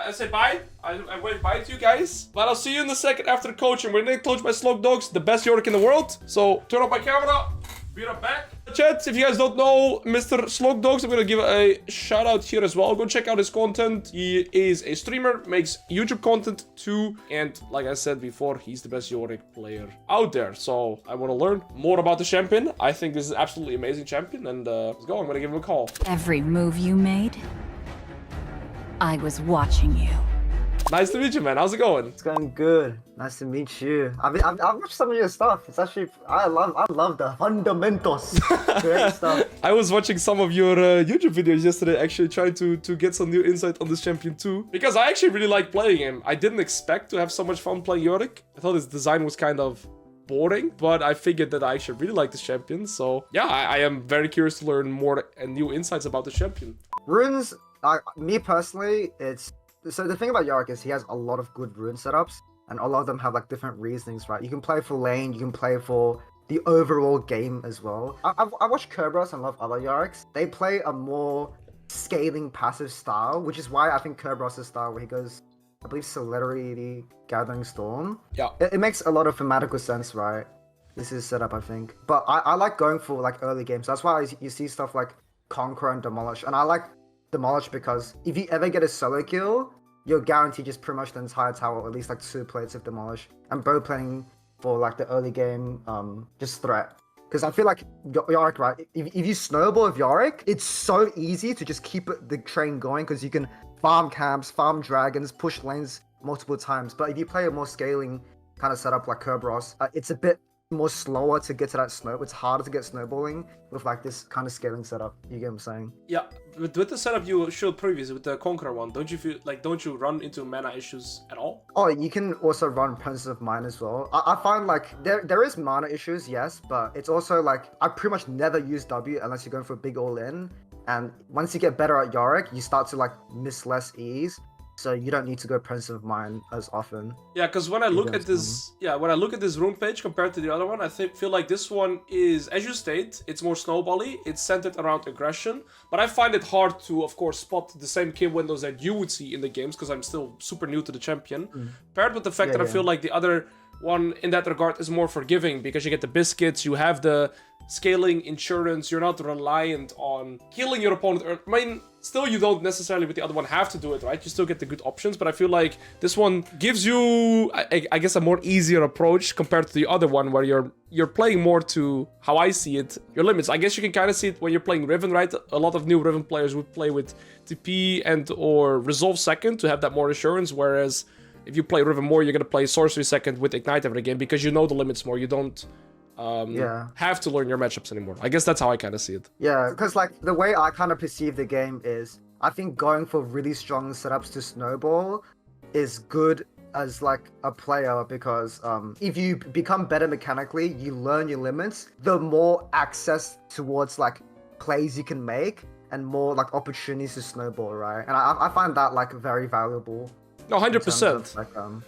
I say bye. I wave bye to you guys. But I'll see you in the second after the coaching. We're getting coached by SLOGDOG, the best YORICK in the world. So turn on my camera. Be right back. Chat, if you guys don't know Mr. SLOGDOG, I'm gonna give a shout out here as well. Go check out his content. He is a streamer, makes YouTube content too. And like I said before, he's the best YORICK player out there. So I want to learn more about the champion. I think this is absolutely amazing champion. And let's go. I'm gonna give him a call. Every move you made, I was watching you. Nice to meet you, man. How's it going? It's going good. Nice to meet you. I've watched some of your stuff. It's actually I love the fundamentals. Great stuff. I was watching some of your YouTube videos yesterday, actually trying to get some new insight on this champion too, because I actually really like playing him. I didn't expect to have so much fun playing YORICK. I thought his design was kind of boring, but I figured that I actually really like this champion. So yeah, I am very curious to learn more and new insights about the champion. Runes, me personally, so the thing about YORICK is he has a lot of good rune setups, and a lot of them have like different reasonings, right? You can play for lane, you can play for the overall game as well. I watch Kerberos and love other YORICKs. They play a more scaling passive style, which is why I think Kerberos' style, where he goes, I believe, Celerity Gathering Storm. Yeah. It makes a lot of thematical sense, right? This is set up, I think. But I like going for like early games. That's why you see stuff like Conqueror and Demolish. And I like Demolish because if you ever get a solo kill, you're guaranteed just pretty much the entire tower, or at least like 2 plates of Demolish. And bow playing for like the early game, just threat. Because I feel like YORICK, right? If you snowball with YORICK, it's so easy to just keep the train going because you can farm camps, farm dragons, push lanes multiple times. But if you play a more scaling kind of setup like Kerberos, it's a bit more slower to get to that snow. It's harder to get snowballing with like this kind of scaling setup. You get what I'm saying? Yeah, with the setup you showed previously with the Conqueror one, don't you run into mana issues at all? Oh, you can also run Princess of Mine as well. I find like there is mana issues, yes, but it's also like I pretty much never use W unless you're going for a big all in. And once you get better at YORICK, you start to like miss less E's. So you don't need to go Princess of Mine as often. Yeah, because when I look at this, rune page compared to the other one, I feel like this one is, as you state, it's more snowbally. It's centered around aggression, but I find it hard to, of course, spot the same kill windows that you would see in the games because I'm still super new to the champion. Paired with the fact that I feel like the other one in that regard is more forgiving because you get the biscuits, you have the scaling insurance, you're not reliant on killing your opponent. I mean, still you don't necessarily with the other one have to do it, right? You still get the good options, but I feel like this one gives you, I guess, a more easier approach compared to the other one where you're playing more to, how I see it, your limits. I guess you can kind of see it when you're playing Riven, right? A lot of new Riven players would play with TP and or Resolve second to have that more assurance, whereas if you play Riven more, you're going to play Sorcery second with Ignite every game because you know the limits more. You don't have to learn your matchups anymore. I guess that's how I kind of see it. Yeah, because like the way I kind of perceive the game is I think going for really strong setups to snowball is good as like a player because if you become better mechanically, you learn your limits, the more access towards like plays you can make and more like opportunities to snowball, right? And I find that like very valuable. No, 100%.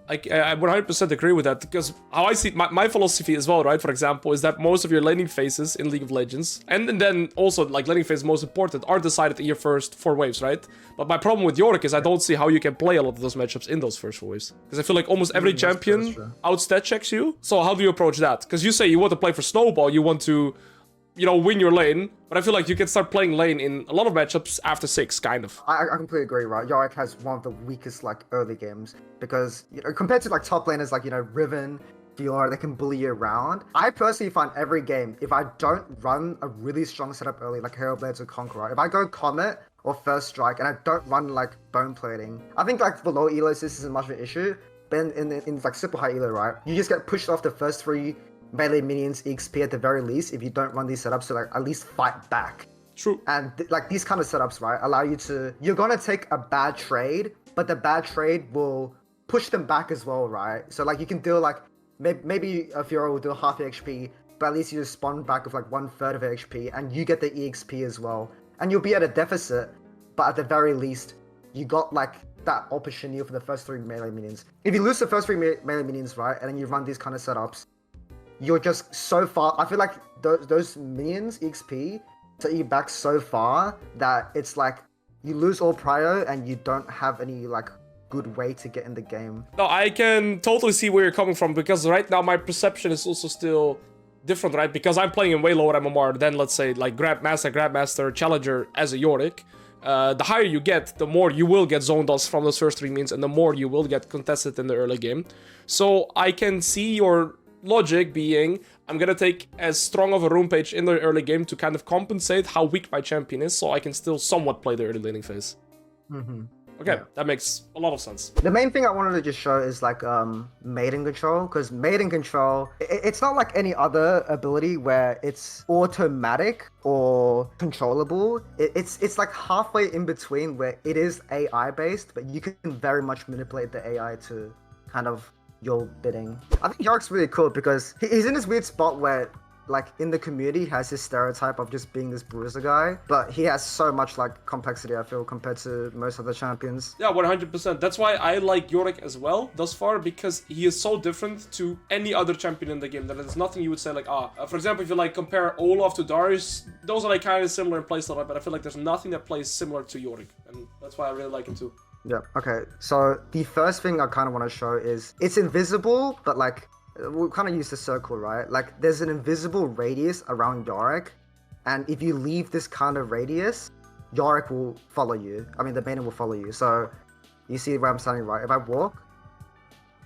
I 100% agree with that because how I see it, my philosophy as well, right, for example, is that most of your laning phases in League of Legends, and then also like laning phase most important, are decided in your first 4 waves, right? But my problem with YORICK is I don't see how you can play a lot of those matchups in those first 4 waves. Because I feel like almost every champion outstat checks you. So how do you approach that? Because you say you want to play for snowball, you want to, you know, win your lane, but I feel like you can start playing lane in a lot of matchups after 6, kind of. I completely agree, right? YORICK has one of the weakest, like, early games, because, you know, compared to, like, top laners, like, you know, Riven, Fiora, they can bully you around. I personally find every game, if I don't run a really strong setup early, like Hero Blades or Conqueror, if I go Comet or First Strike, and I don't run, like, Bone Plating, I think, like, below Elos, this isn't much of an issue, but in like, super high Elo, right? You just get pushed off the first 3 melee minions XP at the very least if you don't run these setups to like at least fight back. True. And like these kind of setups, right, allow you to, you're gonna take a bad trade, but the bad trade will push them back as well, right? So like you can deal like, maybe a Fiora will do half the HP, but at least you just spawn back with like 1/3 of the HP and you get the EXP as well. And you'll be at a deficit, but at the very least, you got like that opportunity for the first 3 melee minions. If you lose the first 3 melee minions, right, and then you run these kind of setups, you're just so far. I feel like those minions XP set you back so far that it's like you lose all prio and you don't have any like good way to get in the game. No, I can totally see where you're coming from, because right now my perception is also still different, right? Because I'm playing in way lower MMR than, let's say, like Grandmaster, Challenger as a YORIK. The higher you get, the more you will get zone dust from those first 3 means, and the more you will get contested in the early game. So I can see your logic being, I'm gonna take as strong of a rune page in the early game to kind of compensate how weak my champion is, so I can still somewhat play the early laning phase. Okay, that makes a lot of sense. The main thing I wanted to just show is like maiden control, because maiden control, it's not like any other ability where it's automatic or controllable. It's like halfway in between, where it is AI based, but you can very much manipulate the AI to kind of your bidding. I think YORICK's really cool because he's in this weird spot where, like, in the community, he has this stereotype of just being this bruiser guy, but he has so much like complexity, I feel, compared to most other champions. Yeah, 100%. That's why I like YORICK as well thus far, because he is so different to any other champion in the game that there's nothing you would say like, for example, if you like compare Olaf to Darius, those are like kind of similar in playstyle, right? But I feel like there's nothing that plays similar to YORICK, and that's why I really like him too. Yeah, okay. So the first thing I kind of want to show is it's invisible, but like, we'll kind of use the circle, right? Like, there's an invisible radius around YORICK, and if you leave this kind of radius, YORICK will follow you. I mean, the maiden will follow you. So, you see where I'm standing, right? If I walk,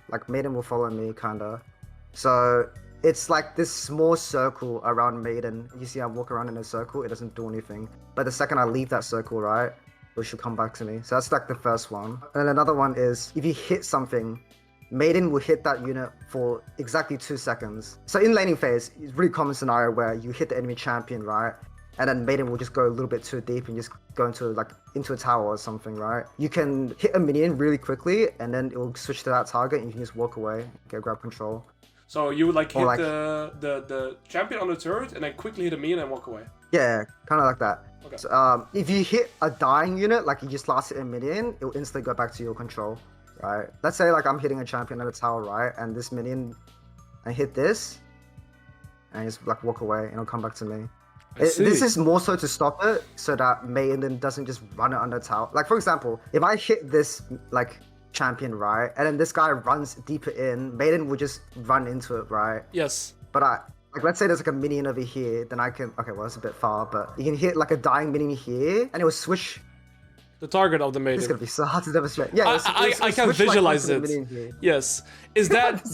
like, maiden will follow me, kinda. So, it's like this small circle around maiden. You see I walk around in a circle, it doesn't do anything. But the second I leave that circle, right, it should come back to me. So that's like the first one. And another one is, if you hit something, maiden will hit that unit for exactly 2 seconds. So in laning phase, it's a really common scenario where you hit the enemy champion, right? And then maiden will just go a little bit too deep and just go into a tower or something, right? You can hit a minion really quickly and then it will switch to that target and you can just walk away, get grab control. So you would like hit the champion on the turret and then quickly hit a minion and walk away? Yeah, kind of like that. Okay. So, if you hit a dying unit, like you just last hit a minion, it will instantly go back to your control. Right, let's say like I'm hitting a champion at a tower, right, and this minion, I hit this, and just like walk away, and it'll come back to me. This is more so to stop it, so that maiden doesn't just run it under tower. Like, for example, if I hit this like champion, right, and then this guy runs deeper in, maiden will just run into it, right? Yes. But like, let's say there's like a minion over here, then I can, okay, well, it's a bit far, but you can hit like a dying minion here, and it will switch the target of the maiden. It's gonna be so hard to demonstrate. Yeah, I can visualize it. Yes. Is that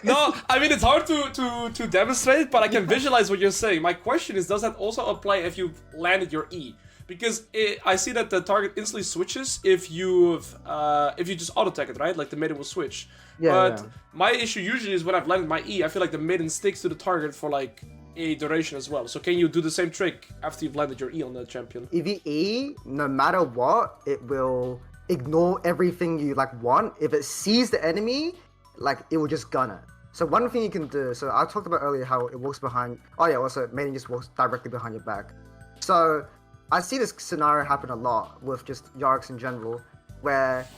no? I mean, it's hard to demonstrate, but I can visualize what you're saying. My question is, does that also apply if you've landed your E? Because I see that the target instantly switches if you just auto attack it, right? Like the maiden will switch. Yeah. But my issue usually is when I've landed my E, I feel like the maiden sticks to the target for like a duration as well. So can you do the same trick after you've landed your E on the champion? If you E, no matter what, it will ignore everything you like want. If it sees the enemy, like it will just gun it. So one thing you can do, so I talked about earlier how it walks behind, oh yeah, also maiden just walks directly behind your back. So I see this scenario happen a lot with just YORICKs in general, where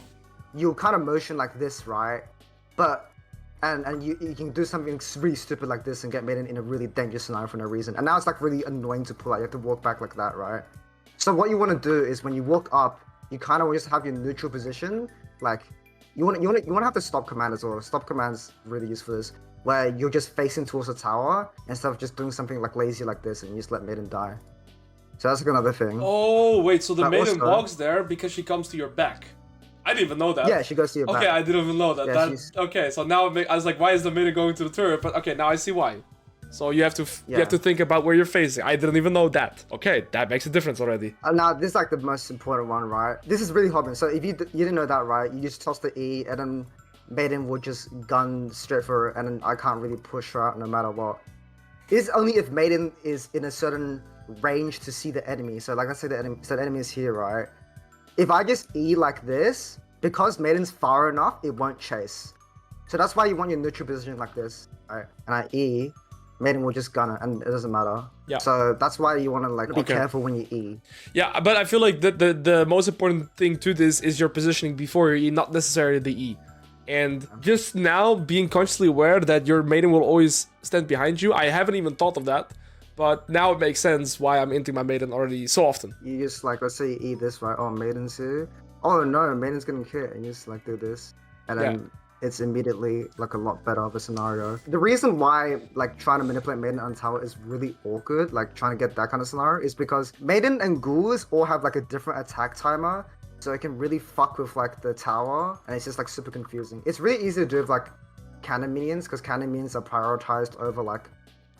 you kind of motion like this, right? But and you can do something really stupid like this and get maiden in a really dangerous scenario for no reason. And now it's like really annoying to pull out. You have to walk back like that, right? So what you want to do is when you walk up, you kind of just have your neutral position. Like you want to have the stop command as well. Stop command's really used for this, where you're just facing towards the tower instead of just doing something like lazy like this and you just let maiden die. So that's like another thing. Oh wait, so the maiden walks there because she comes to your back. I didn't even know that. Yeah, she goes to your back. Okay, I didn't even know that. Yeah, okay, so now I was like, why is the maiden going to the turret? But okay, now I see why. So you have to think about where you're facing. I didn't even know that. Okay, that makes a difference already. Now this is like the most important one, right? This is really hard. So if you didn't know that, right? You just toss the E, and then maiden will just gun straight for it, and then I can't really push her out no matter what. It's only if maiden is in a certain range to see the enemy. So like I said, the enemy is here, right? If I just E like this, because maiden's far enough, it won't chase. So that's why you want your neutral position like this, right? And I E, maiden will just gun it, and it doesn't matter. Yeah. So that's why you want to like be careful when you E. Yeah, but I feel like the most important thing to this is your positioning before your E, not necessarily the E. And just now being consciously aware that your maiden will always stand behind you, I haven't even thought of that. but now it makes sense why I'm inting my maiden already so often. You just like, let's say you eat this, right? Oh, maiden's here. Oh no, maiden's getting hit, and you just like do this, and then it's immediately like a lot better of a scenario. The reason why like trying to manipulate maiden on tower is really awkward, like trying to get that kind of scenario, is because maiden and ghouls all have like a different attack timer, so it can really fuck with like the tower, and it's just like super confusing. It's really easy to do with like cannon minions, because cannon minions are prioritized over like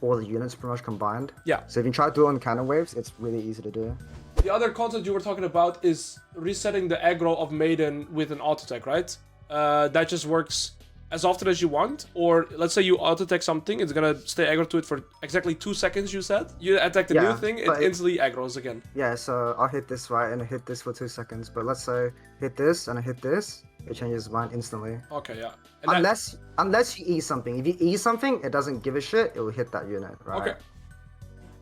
all the units pretty much combined. Yeah. So if you try to do it on cannon waves, it's really easy to do. The other concept you were talking about is resetting the aggro of maiden with an auto attack, right? That just works as often as you want, or let's say you auto attack something, it's gonna stay aggro to it for exactly 2 seconds. You said you attack the new thing, it instantly aggroes again. Yeah, so I'll hit this right and I hit this for 2 seconds, but let's say hit this and I hit this, it changes mine instantly. Okay, yeah. And unless you E something. If you E something, it doesn't give a shit, it will hit that unit, right? Okay.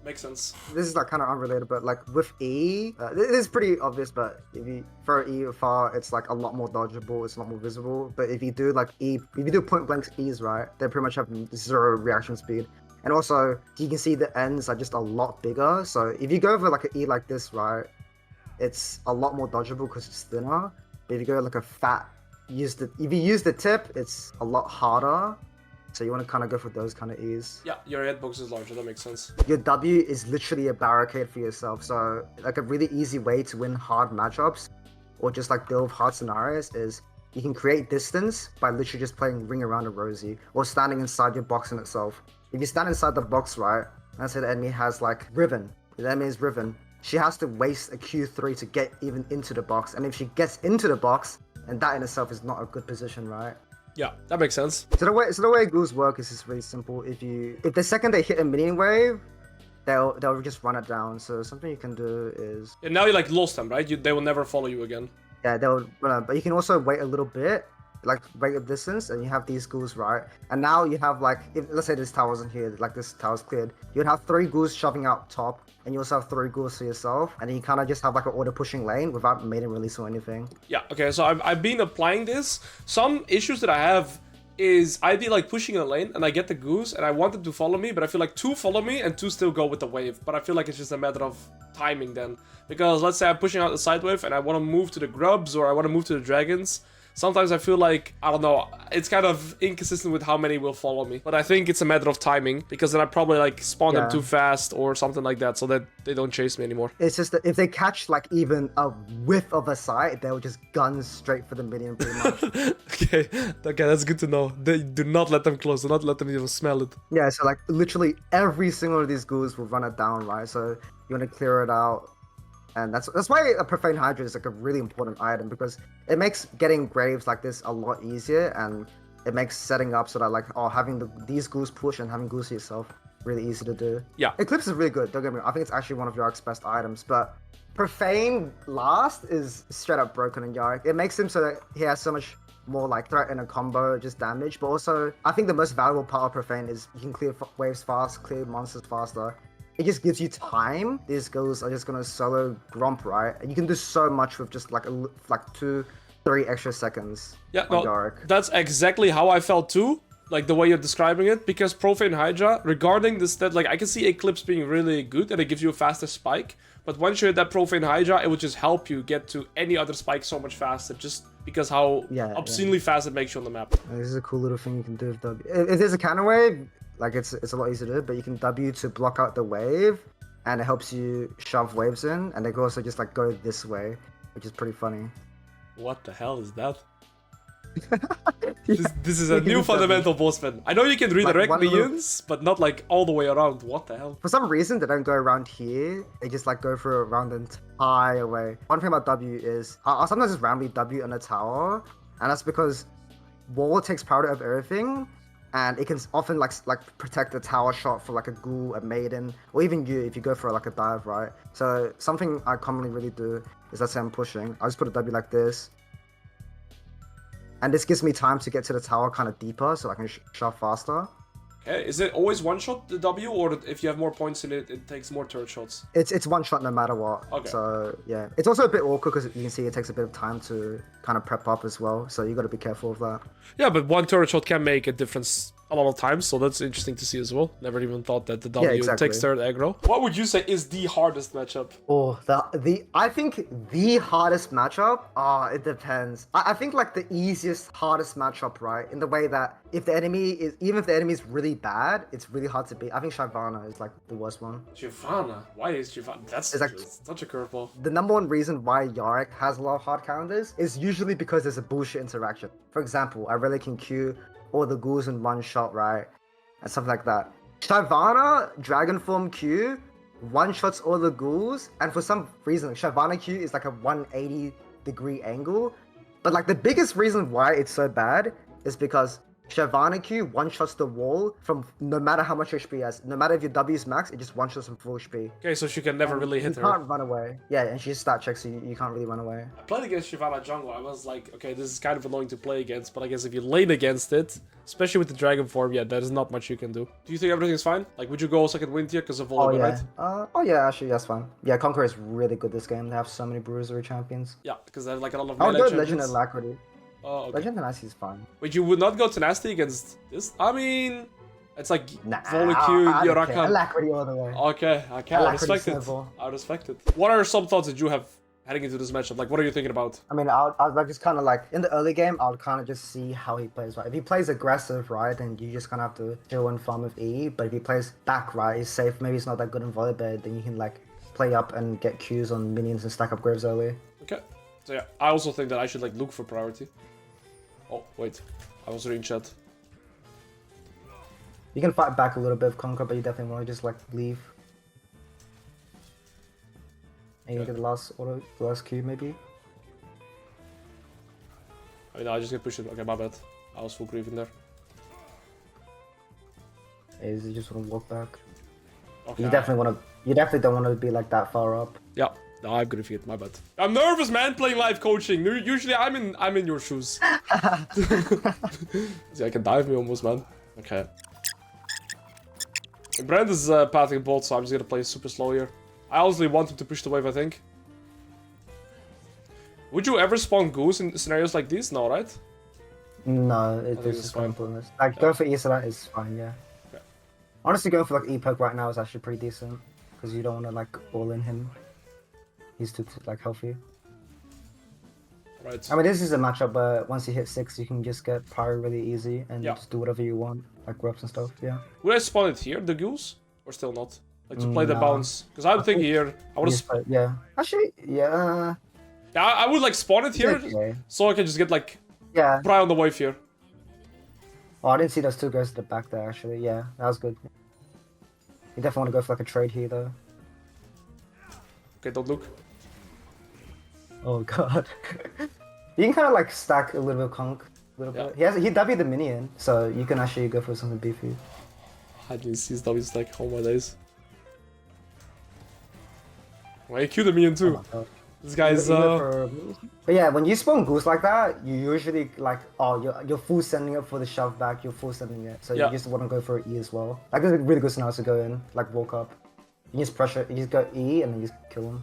Makes sense. This is like kind of unrelated, but like with E, this is pretty obvious, but if you throw E far, it's like a lot more dodgeable, it's a lot more visible. But if you do like E, if you do point blank E's, right, they pretty much have 0 reaction speed. And also, you can see the ends are just a lot bigger. So if you go over like an E like this, right, it's a lot more dodgeable because it's thinner. But if you go like a fat, if you use the tip, it's a lot harder. So you want to kind of go for those kind of E's. Yeah, your hitbox is larger, that makes sense. Your W is literally a barricade for yourself. So like a really easy way to win hard matchups or just like deal with hard scenarios is you can create distance by literally just playing ring around a Rosie or standing inside your box in itself. If you stand inside the box, right, let's say the enemy has like Riven, the enemy is Riven, she has to waste a Q3 to get even into the box. And if she gets into the box, and that in itself is not a good position, right? Yeah, that makes sense. So the way ghouls work is just really simple. If the second they hit a minion wave, they'll just run it down. So something you can do is now you like lost them, right? They will never follow you again. Yeah, they'll run, but you can also wait a little bit, like wait a distance, and you have these ghouls, right? And now you have like, let's say this tower's in here, like this tower's cleared, you'd have 3 ghouls shoving out top, and you also have 3 ghouls for yourself, and then you kind of just have like an order pushing lane without maiden release or anything. Yeah, okay, so I've been applying this. Some issues that I have is I'd be like pushing a lane and I get the goose and I want them to follow me, but I feel like 2 follow me and 2 still go with the wave. But I feel like it's just a matter of timing then. Because let's say I'm pushing out the side wave and I want to move to the grubs or I want to move to the dragons. Sometimes I feel like, I don't know, it's kind of inconsistent with how many will follow me. But I think it's a matter of timing, because then I probably like spawn them too fast or something like that, so that they don't chase me anymore. It's just that if they catch like even a whiff of a sight, they'll just gun straight for the minion pretty much. Okay, that's good to know. They do not let them close, do not let them even smell it. Yeah, so like literally every single of these ghouls will run it down, right? So you want to clear it out. And that's why a Profane Hydra is like a really important item, because it makes getting graves like this a lot easier, and it makes setting up so that like having these ghouls push and having ghouls yourself really easy to do. Yeah. Eclipse is really good, don't get me wrong. I think it's actually one of Yorick's best items, but Profane last is straight up broken in Yorick. It makes him so that he has so much more like threat in a combo, just damage, but also I think the most valuable part of Profane is you can clear waves fast, clear monsters faster. It just gives you time. These girls are just gonna solo Gromp, right? And you can do so much with just like 2-3 extra seconds. Yeah, no, that's exactly how I felt too. Like the way you're describing it, because Profane Hydra, regarding this stat, like I can see Eclipse being really good and it gives you a faster spike. But once you hit that Profane Hydra, it will just help you get to any other spike so much faster, just because how obscenely fast it makes you on the map. This is a cool little thing you can do with W. If there's a counter wave, like it's a lot easier to do, but you can W to block out the wave, and it helps you shove waves in, and they can also just like go this way, which is pretty funny. What the hell is that? This is a new fundamental boss man. I know you can redirect like minions, but not like all the way around. What the hell? For some reason, they don't go around here. They just like go for around the entire way. One thing about W is I'll sometimes just randomly W on a tower, and that's because wall takes priority of everything, and it can often like protect the tower shot for like a ghoul, a maiden, or even you if you go for like a dive, right? So something I commonly really do is, let's say I'm pushing, I'll just put a W like this. And this gives me time to get to the tower kind of deeper, so I can shove faster. Okay, is it always one shot the W, or if you have more points in it, it takes more turret shots? It's one shot no matter what. Okay. So yeah, it's also a bit awkward because you can see it takes a bit of time to kind of prep up as well. So you got to be careful of that. Yeah, but one turret shot can make a difference a lot of times, so that's interesting to see as well. Never even thought that the W exactly. takes third aggro. What would you say is the hardest matchup? Oh, I think the hardest matchup, it depends. I think like the easiest, hardest matchup, right? In the way that if the enemy is, even if the enemy is really bad, it's really hard to beat. I think Shyvana is like the worst one. Shyvana? Why is Shyvana? That's like, such a curveball. The number one reason why YORICK has a lot of hard counters is usually because there's a bullshit interaction. For example, I really can Q all the ghouls in one shot, right? And stuff like that. Shyvana, Dragon Form Q, one-shots all the ghouls, and for some reason, Shyvana Q is like a 180-degree angle. But like the biggest reason why it's so bad is because Shyvana Q one-shots the wall from no matter how much HP he has. No matter if your W is max, it just one-shots from full HP. Okay, so she can never really hit her. You can't run away. Yeah, and she's stat checks, so you can't really run away. I played against Shyvana jungle. I was like, okay, this is kind of annoying to play against, but I guess if you lane against it, especially with the dragon form, yeah, there's not much you can do. Do you think everything's fine? Like, would you go second win tier because of Volleyball, right? Oh yeah, actually that's fine. Yeah, Conqueror is really good this game. They have so many bruisery champions. Yeah, because they have like a lot of I would melee go Legend champions. Alacrity. Oh, okay. Legend Tenacity is fine. But you would not go Tenacity against this? I mean, it's like Volley Q, I don't care. Yoraka. Alacrity all the way. Okay, I respect it. Snowball. I respect it. What are some thoughts that you have heading into this matchup? Like, what are you thinking about? I mean, I'll just kind of like, in the early game, I'll kind of just see how he plays, right? If he plays aggressive, right, then you just kind of have to chill and farm with E. But if he plays back, right, he's safe, maybe he's not that good in volleyball, then you can like play up and get Qs on minions and stack up graves early. Okay. So yeah, I also think that I should like look for priority. Oh, wait. I was reading chat. You can fight back a little bit of Conquer, but you definitely want to just like leave. And you get the last auto, the last Q maybe. I mean, I just get pushed. Okay, my bad. I was full grieving there. Is you just want to walk back? Okay. You definitely don't want to be like that far up. Yeah. No, I'm gonna forget. My bad. I'm nervous, man. Playing live coaching. Usually, I'm in your shoes. See, I can dive me almost, man. Okay. Brand is pathing bolt, so I'm just gonna play super slow here. I honestly want him to push the wave, I think. Would you ever spawn goose in scenarios like these? No, right? No, think it's it's just fine. pointless. Like, going for Isra is fine, yeah. Okay. Honestly, going for like E-Poke right now is actually pretty decent. Because you don't want to like all in him. He's too like healthy. Right. I mean, this is a matchup where once you hit 6, you can just get pyro really easy and Yeah. just do whatever you want, like ropes and stuff, yeah. Would I spawn it here, the goose? Or still not? Like to play the No. bounce? Because I'm thinking here, I would Just have... play- yeah. Actually, yeah. Yeah, I would like spawn it here, Okay. so I can just get like Yeah. Pry on the wave here. Oh, I didn't see those two guys at the back there, actually. Yeah, that was good. You definitely want to go for like a trade here, though. Okay, don't look. Oh, God. You can kind of like stack a little bit of conk. A little bit. He W'd the minion, so you can actually go for something beefy. I didn't see his W's like all my days. Well, he Q'd the minion too. Oh my God. This guy's But yeah, when you spawn goose like that, you usually like, oh, you're full sending it for the shove back, you're full sending it. So Yeah. you just want to go for E as well. Like, there's a really good scenario to go in, like walk up. You just pressure, you just go E and then you just kill him.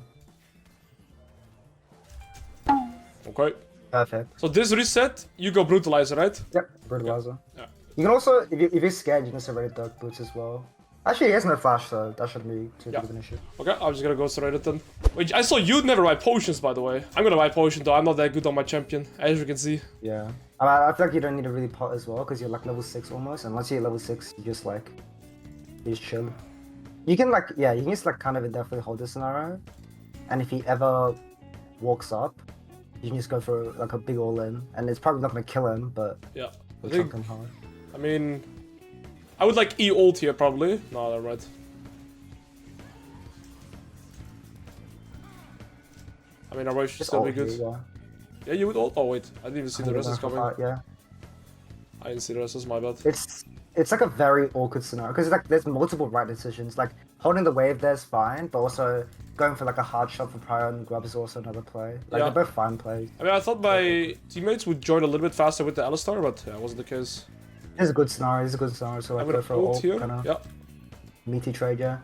Okay. Perfect. So this reset, you go brutalizer, right? Yep, brutalizer. Yeah. You can also, if you're scared, you can separate dark boots as well. Actually, he has no flash, so that shouldn't be too big of an issue. Okay, I'm just gonna go straight at them. Wait, I saw you'd never buy potions, by the way. I'm gonna buy potion though. I'm not that good on my champion, as you can see. Yeah. I feel like you don't need to really pot as well, because you're like level 6 almost, and once you hit level 6, you just like, you just chill. You can like, yeah, you can just like kind of indefinitely hold this scenario, and if he ever walks up, you can just go for like a big all-in, and it's probably not gonna kill him, but Yeah. it'll chunk him hard. I mean, I would like E ult here probably. No, they're right. I mean, our wave should Just still be ult good. here, yeah. Yeah, you would ult. Oh wait, I didn't even see the rest is Fight, coming. yeah. I didn't see the rest. Is my bad. It's like a very awkward scenario because like there's multiple right decisions. Like holding the wave there's fine, but also going for like a hard shot for prior and grub is also another play. Like Yeah. they're both fine plays. I mean, I thought my teammates would join a little bit faster with the Alistar, but yeah, it wasn't the case. This is a good scenario. This is a good scenario. So I'm like gonna go for ult all here. kind of Yeah. meaty trade, yeah.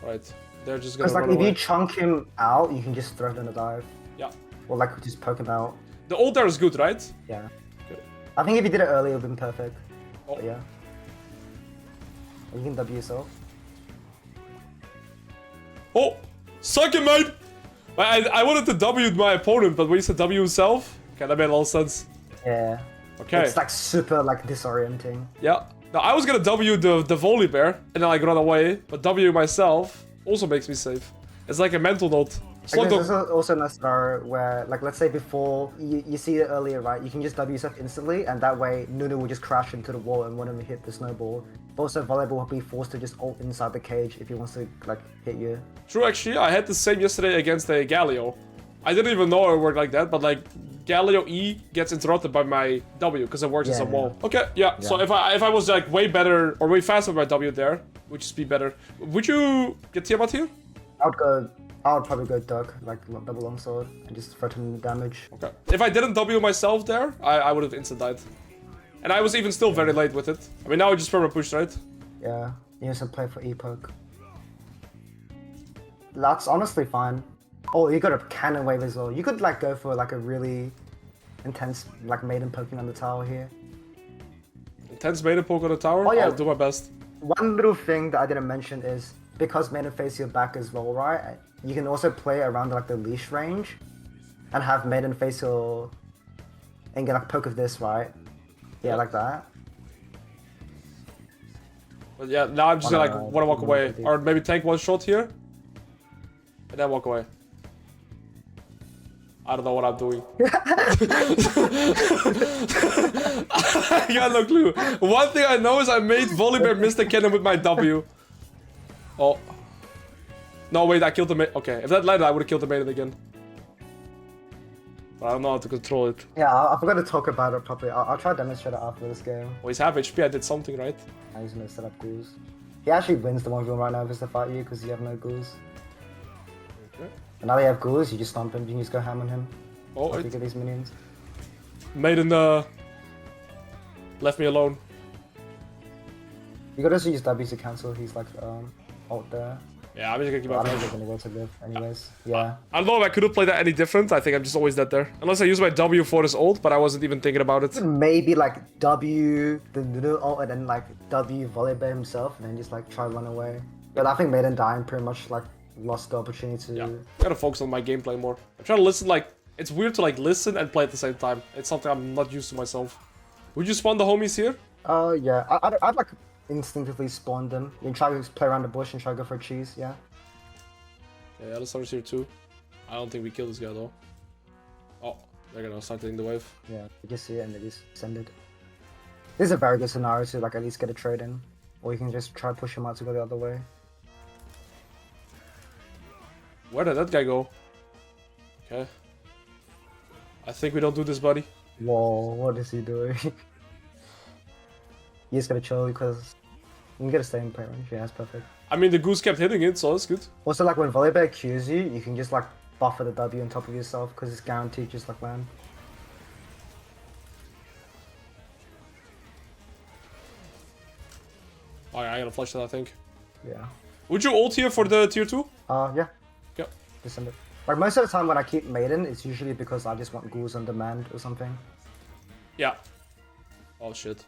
Right. They're just gonna Because like run if away. you chunk him out, you can just throw it in a dive, Yeah. or like just poke him out. The ult there is good, right? Yeah. I think if you did it earlier, it would have been perfect. Oh. But yeah. You can W yourself. Oh! Suck it, mate! I wanted to W my opponent, but when you said W himself, okay, that made a lot of sense. Yeah. Okay. It's like super like disorienting. Yeah. Now I was gonna W the volley bear and then like run away, but W myself also makes me safe. It's like a mental note. There's also a scenario where, like, let's say before you see it earlier, right? You can just W yourself instantly, and that way Nunu will just crash into the wall and won't even hit the snowball. But also, Volleyball will be forced to just ult inside the cage if he wants to like hit you. True, actually, I had the same yesterday against a Galio. I didn't even know it worked like that, but like Galio E gets interrupted by my W because it works as a wall. Okay, yeah. So if I was like way better or way faster with my W there, would just be better. Would you get Tiamat here? I would probably go Duck, like double longsword, and just threaten damage. Okay. If I didn't W myself there, I would have instant died. And I was even still very late with it. I mean, now I just perma push, right? Yeah, you also play for E-poke. That's honestly fine. Oh, you got a cannon wave as well. You could like go for like a really intense like maiden poking on the tower here. Intense maiden poke on the tower? Oh, yeah. I'll do my best. One little thing that I didn't mention is because maiden face your back as well, right? You can also play around like the leash range and have maiden face your and get like poke of this, right? Yeah, like that. But yeah, now I'm just gonna like wanna walk away. Or maybe tank one shot here. And then walk away. I don't know what I'm doing. I got no clue. One thing I know is I made Volibear miss the cannon with my W. Oh. No, wait, I killed the maiden. Okay, if that landed, I would have killed the maiden again. But I don't know how to control it. Yeah, I forgot to talk about it properly. I'll try to demonstrate it after this game. Well, he's half HP, I did something right. I'm just gonna set up ghouls. He actually wins the 1v1 right now if it's to fight you because you have no ghouls. Okay. And now they have ghouls, you just stomp him, you can just go ham on him. Oh, you get these minions. Maiden left me alone. You could also use W to cancel his like ult there. Yeah, I'm just gonna keep my I don't flash. think they're gonna go to live anyways. Yeah. I don't know if I could have played that any different. I think I'm just always dead there. Unless I use my W for this ult, but I wasn't even thinking about it. Maybe like W the Nunu ult and then like W Volibear himself and then just like try to run away. But I think Maiden dying pretty much like lost the opportunity to... Yeah, gotta focus on my gameplay more. I'm trying to listen like... It's weird to like listen and play at the same time. It's something I'm not used to myself. Would you spawn the homies here? Yeah. I'd like instinctively spawn them. You can try to play around the bush and try to go for a cheese, yeah. Yeah, Alois here too. I don't think we kill this guy though. Oh, they're gonna start taking the wave. Yeah, they just see it and they just send it. This is a very good scenario to like at least get a trade in. Or you can just try to push him out to go the other way. Where did that guy go? Okay. I think we don't do this, buddy. Whoa, what is he doing? You just gotta chill because you can get a stay in play range. Yeah, that's perfect. I mean, the goose kept hitting it, so that's good. Also, like when Volibear Qs you, you can just like buffer the W on top of yourself because it's guaranteed just like land. Oh yeah, I gotta flush that, I think. Yeah. Would you ult here for the tier 2? Yeah. Yep. Just send it. Like most of the time when I keep Maiden, it's usually because I just want ghouls on demand or something. Yeah. Oh shit.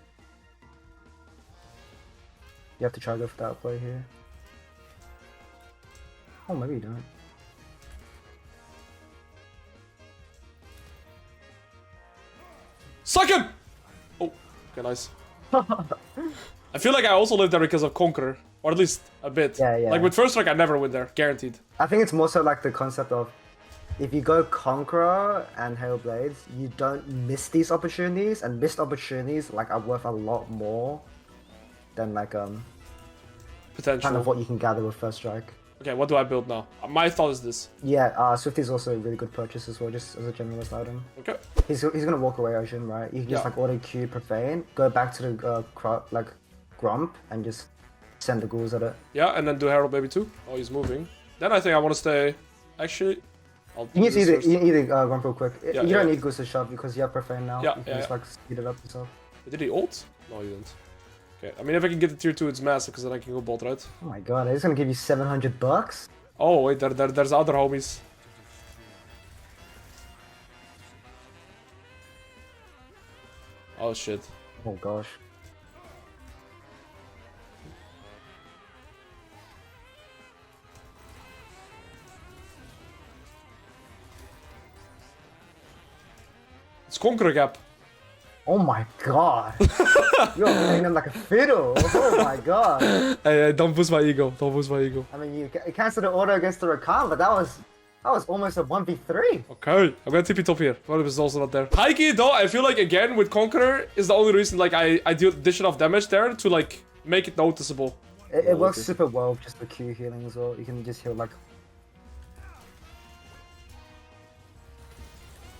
You have to try to go for that play here. Oh, maybe you don't. Suck him! Oh, okay, nice. I feel like I also live there because of Conqueror. Or at least a bit. Yeah, yeah. Like with First Strike, I never win there. Guaranteed. I think it's more so like the concept of if you go Conqueror and Hail Blades, you don't miss these opportunities, and missed opportunities like are worth a lot more than like Potential. kind of what you can gather with First Strike. Okay, what do I build now? My thought is this. Yeah, Swifty is also a really good purchase as well, just as a generalist item. Okay. He's gonna walk away Ocean, right? You can just like auto Q Profane, go back to the like Grump, and just send the ghouls at it. Yeah, and then do Herald Baby too. Oh, he's moving. Then I think I want to stay. Actually, I'll do You need this to either Grump real quick. Yeah, You don't need ghouls to shove because you have Profane now. Yeah, you can just like speed it up yourself. Did he ult? No, he didn't. Okay, I mean, if I can get the tier 2, it's massive because then I can go bolt, right? Oh my god, he's gonna give you $700? Oh, wait, there's other homies. Oh shit. Oh gosh. It's Conqueror Gap. Oh my god. You're playing them like a fiddle. Oh my god. Hey, don't boost my ego. Don't boost my ego. I mean, you cancelled the order against the Rakan, but that was almost a 1v3. Okay, I'm gonna TP top here. One is also not there. High key though, I feel like again with Conqueror is the only reason like I dish enough damage there to like make it noticeable. It works super well with just the Q healing as well. You can just heal like...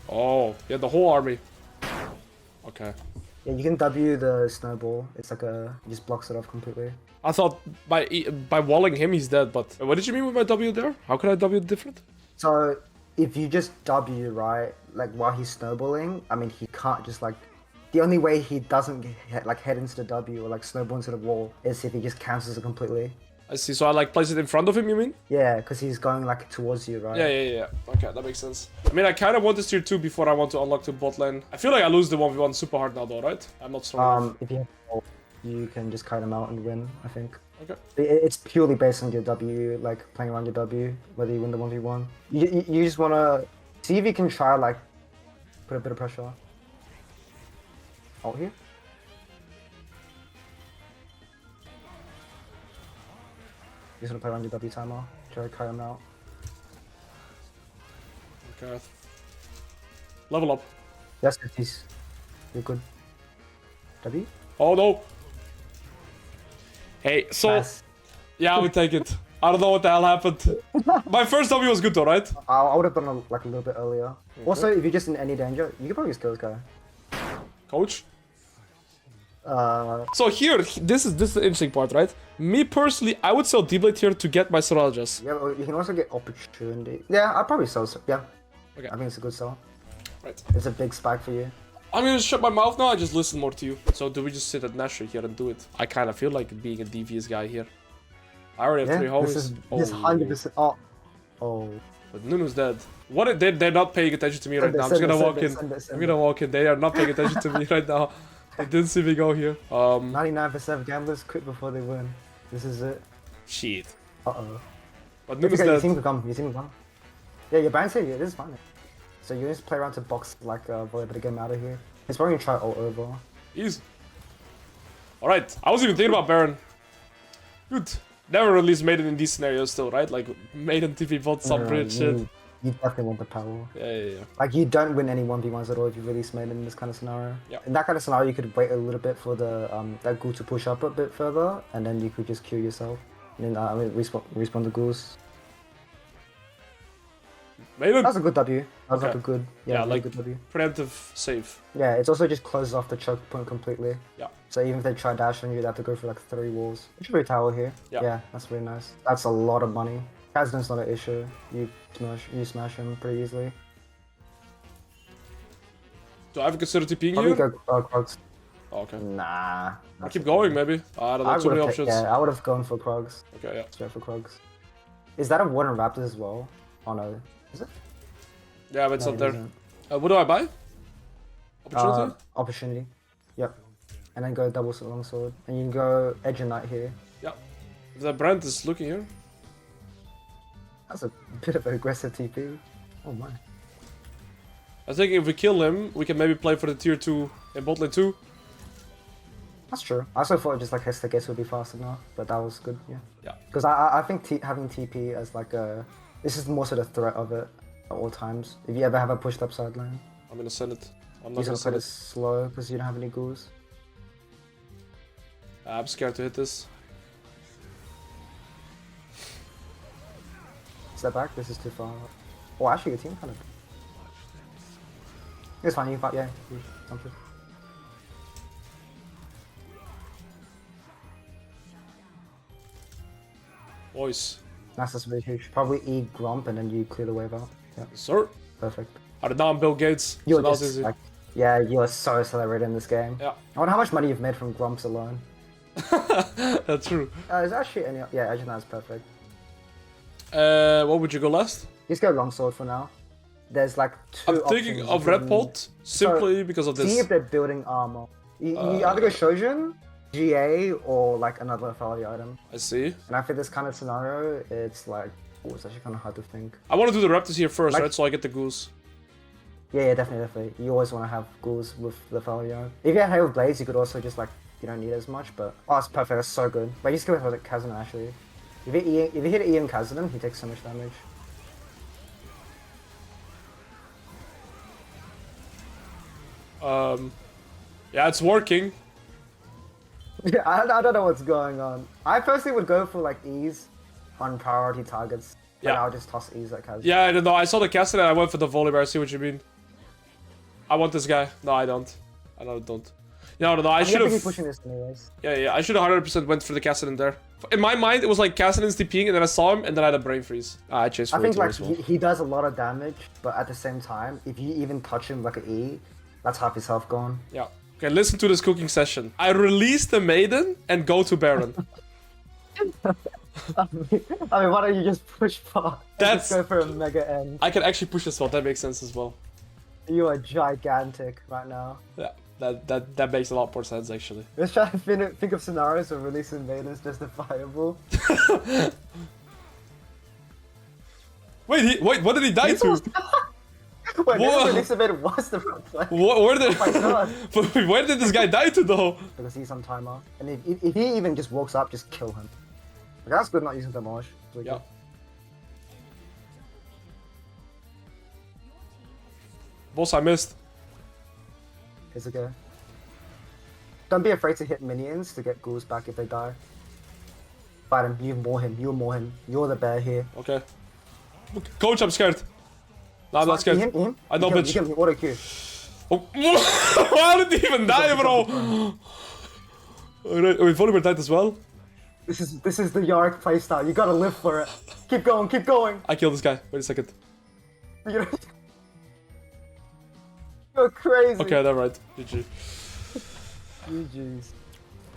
Oh, yeah, the whole army. Okay. Yeah, you can W the snowball. It's like it just blocks it off completely. I thought by walling him he's dead, but what did you mean with my W there? How could I W different? So if you just W, right, like while he's snowballing, I mean, he can't just like... The only way he doesn't like head into the W or like snowball into the wall is if he just cancels it completely. I see, so I like place it in front of him, you mean? Yeah, because he's going like towards you, right? Yeah. Okay, that makes sense. I mean, I kind of want this tier 2 before I want to unlock the bot lane. I feel like I lose the 1v1 super hard now though, right? I'm not strong enough. If you have ult, you can just kite him out and win, I think. Okay. It's purely based on your W, like playing around your W, whether you win the 1v1. You just want to see if you can try like put a bit of pressure. Ult here. You just want to play around your W timer, try to kite him out. Okay. Level up. Yes, 50s. You're good. W? Oh no. Hey, so Nice. yeah, we take it. I don't know what the hell happened. My first W was good though, right? I would have done like a little bit earlier. Also, if you're just in any danger, you could probably just kill this guy. Coach? So here, this is the interesting part, right? Me personally, I would sell D-Blade here to get my Sorajas. Yeah, but you can also get opportunity. Yeah, I'd probably sell. Yeah. Okay. I think it's a good sell. Right. It's a big spike for you. I'm gonna shut my mouth now, I just listen more to you. So do we just sit at Nashor here and do it? I kind of feel like being a devious guy here. I already have 3 homies. This is 100%. Oh. But Nunu's dead. What if they're not paying attention to me right now? I'm just gonna walk in. I'm gonna walk in. They are not paying attention to me right now. They didn't see me go here. 99% of gamblers quit before they win. This is it. Shit. Uh-oh. But Okay, Nunu's you dead. seem to come. You seem to come. Yeah, your band's here. Yeah, this is fine. So you just play around to box like Volley, but get him out of here. He's probably gonna try ult over. Easy. Alright, I was even thinking about Baron. Good. Never release Maiden in these scenarios still, right? Like Maiden TP bot some bridge shit. You definitely want the power. Yeah. Like, you don't win any 1v1s at all if you release Maiden in this kind of scenario. Yeah. In that kind of scenario, you could wait a little bit for the that ghoul to push up a bit further, and then you could just Q yourself. And then, respawn the ghouls. Maiden? That's a good W. That's Okay. like a good, Yeah, like good W. preemptive save. Yeah, it's also just closes off the choke point completely. Yeah. So even if they try dash on you, they have to go for like 3 walls. It should be a tower here. Yeah. Yeah, that's really nice. That's a lot of money. Kazdan's not an issue. You smash him pretty easily. Do I have to consider TPing Probably here? go Krugs. Oh, okay. Nah. I'll keep going, maybe. I don't know, too many options. Yeah, I would have gone for Krugs. Okay, yeah. Straight for Krugs. Is that a Warden Raptors as well? Oh no. Is it? Yeah, but it's No, not it there. isn't. What do I buy? Opportunity? Opportunity. Yep. And then go double longsword. And you can go Edge and Knight here. Yeah. The Brand is looking here. That's a bit of an aggressive TP. Oh my. I think if we kill him, we can maybe play for the tier 2 in bot lane 2. That's true. I also thought just like Hester Gates would be fast enough, but that was good, yeah. Yeah. Because I think having TP as like a... This is more so the threat of it at all times. If you ever have a pushed up side lane, I'm gonna send it. I'm you not gonna just play send it it. slow because you don't have any ghouls. I'm scared to hit this. Step back, this is too far. Oh, actually your team kind of... It's fine, you can fight, yeah. Something. Boys. That's really huge. Probably E Grump and then you clear the wave out. Yeah, Sir. perfect. I did not Bill Gates. You're so that was just easy. like... Yeah, you are so celebrated in this game. Yeah. I wonder how much money you've made from Grumps alone. That's true. It's actually any... Yeah, actually that's perfect. What would you go last? Just go longsword for now. there's like two I'm thinking options. of Red Pot simply because of See this. if they're building armor. You either go Shojin, GA, or like another Lethality item. I see. And I think this kind of scenario, it's like, oh, it's actually kind of hard to think. I want to do the Raptors here first, Like- right? So I get the goose. Yeah, definitely. You always want to have ghouls with Lethality. If you have Hail of Blades, you could also just like, you don't need as much, but... Oh, it's perfect, that's so good. But you just go with Kazan actually. If you hit Ian Kazan, he takes so much damage. Yeah, it's working. Yeah, I don't know what's going on. I personally would go for like E's on priority targets. But Yeah. I'll just toss E's at Kazan. Yeah, I don't know. I saw the castle and I went for the Volibear. I see what you mean. I want this guy. No, I don't. I don't. No, I should be have. pushing this anyways. Yeah, I should have 100% went for the Cassidon there. In my mind, it was like Cassidon's TPing, and then I saw him, and then I had a brain freeze. I chased for I think it like as well. he does a lot of damage, but at the same time, if you even touch him like an E, that's half his health gone. Yeah. Okay, listen to this cooking session. I release the maiden and go to Baron. I mean, why don't you just push far? That's- Just go for a mega end. I can actually push as well. That makes sense as well. You are gigantic right now. Yeah, that makes a lot more sense actually. Let's try to think of scenarios where releasing Maiden is justifiable. Wait, what did he die to? Wait, Whoa. maybe releasing Maiden was the right play. Where did? Oh my god. Where did this guy die to though? Because he's on timer. And if he even just walks up, just kill him. Like, that's good not using Demolish. Really Yeah. good. Boss, I missed. It's okay. Don't be afraid to hit minions to get ghouls back if they die. Fight him, you maul him, you maul him. You're the bear here. Okay. Coach, I'm scared. No, I'm not scared. Him. I know, you bitch. kill him, auto Q. Oh. How did he even die, bro? Alright, wait, Volibear died as well. This is the Yorick playstyle. You gotta live for it. Keep going, keep going. I killed this guy. Wait a second. You're crazy. Okay, never mind. GG. GG's.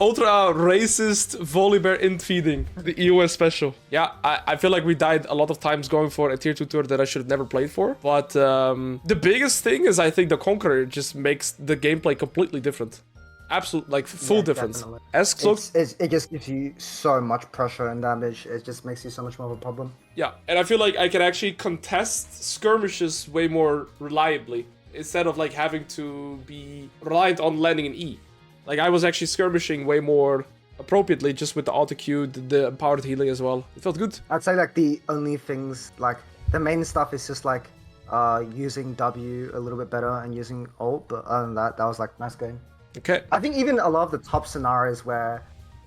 Ultra racist Volibear int feeding. The EOS special. Yeah, I feel like we died a lot of times going for a tier 2 tour that I should have never played for. But the biggest thing is I think the Conqueror just makes the gameplay completely different. Absolute, like, full Yeah, difference. definitely. S-Cloak, It just gives you so much pressure and damage. It just makes you so much more of a problem. yeah. And I feel like I can actually contest skirmishes way more reliably. Instead of, like, having to be reliant on landing an E. Like, I was actually skirmishing way more appropriately just with the auto-Q, the empowered healing as well. It felt good. I'd say like the only things, like the main stuff is just like using W a little bit better and using ult, but other than that, that was like nice game. Okay. I think even a lot of the top scenarios where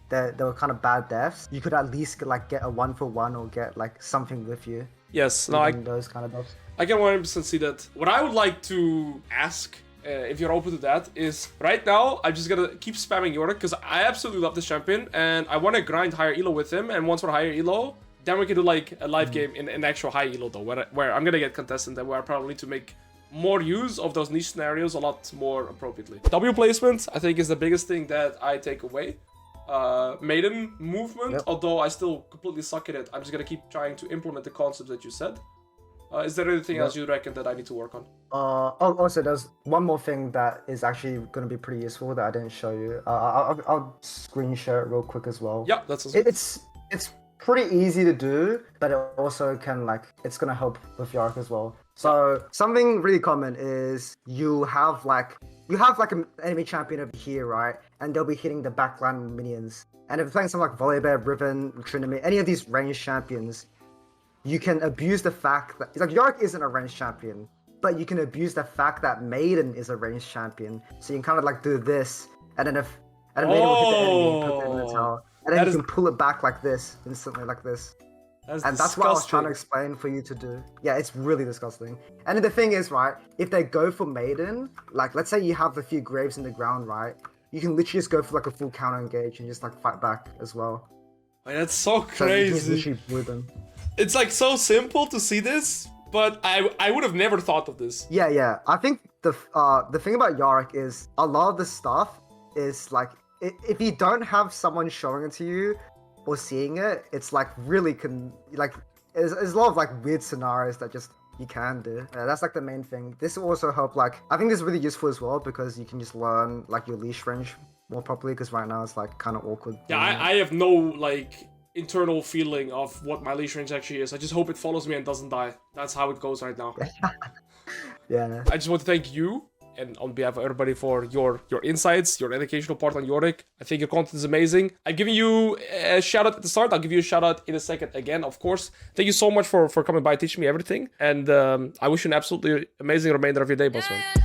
there were kind of bad deaths, you could at least like get a 1-for-1 or get like something with you. Yes. No, Even those kind of deaths. I can 100% see that. What I would like to ask, if you're open to that, is right now I'm just gonna keep spamming Yorick because I absolutely love this champion and I want to grind higher elo with him. And once we're higher elo, then we can do like a live game in an actual high elo though, where I'm gonna get contestant and where I probably need to make more use of those niche scenarios a lot more appropriately. W placement, I think, is the biggest thing that I take away. Maiden movement, Yep. although I still completely suck at it, I'm just gonna keep trying to implement the concepts that you said. Is there anything else you reckon that I need to work on? Also, there's one more thing that is actually going to be pretty useful that I didn't show you. I'll screen share it real quick as well. Yeah, that's It's pretty easy to do, but it also can like it's gonna help with Yorick as well. So something really common is you have like an enemy champion over here, right? And they'll be hitting the backline minions. And if you're playing something like Volibear, Riven, Trinity, any of these ranged champions, you can abuse the fact that like Yorick isn't a ranged champion, but you can abuse the fact that Maiden is a ranged champion. So you can kind of like do this, and then Maiden will hit the enemy, put them in the tower. And then you can pull it back like this, instantly like this. And that's what I was trying to explain for you to do. Yeah, it's really disgusting. And then the thing is, right, if they go for Maiden, like let's say you have a few graves in the ground, right, you can literally just go for like a full counter engage and just like fight back as well. Wait, that's so So you can just crazy. literally bully them. It's like so simple to see this, but I would have never thought of this. Yeah. I think the thing about Yorick is a lot of the stuff is like if you don't have someone showing it to you or seeing it, it's like really there's a lot of like weird scenarios that just you can do. That's like the main thing. This will also help, like, I think this is really useful as well because you can just learn like your leash range more properly, because right now it's like kind of awkward. Yeah, I have no like internal feeling of what my leash range actually is. I just hope it follows me and doesn't die. That's how it goes right now. Yeah. I just want to thank you and on behalf of everybody for your insights, your educational part on Yorick. I think your content is amazing. I've given you a shout out at the start. I'll give you a shout out in a second again, of course. Thank you so much for coming by, teaching me everything. And I wish you an absolutely amazing remainder of your day, bossman.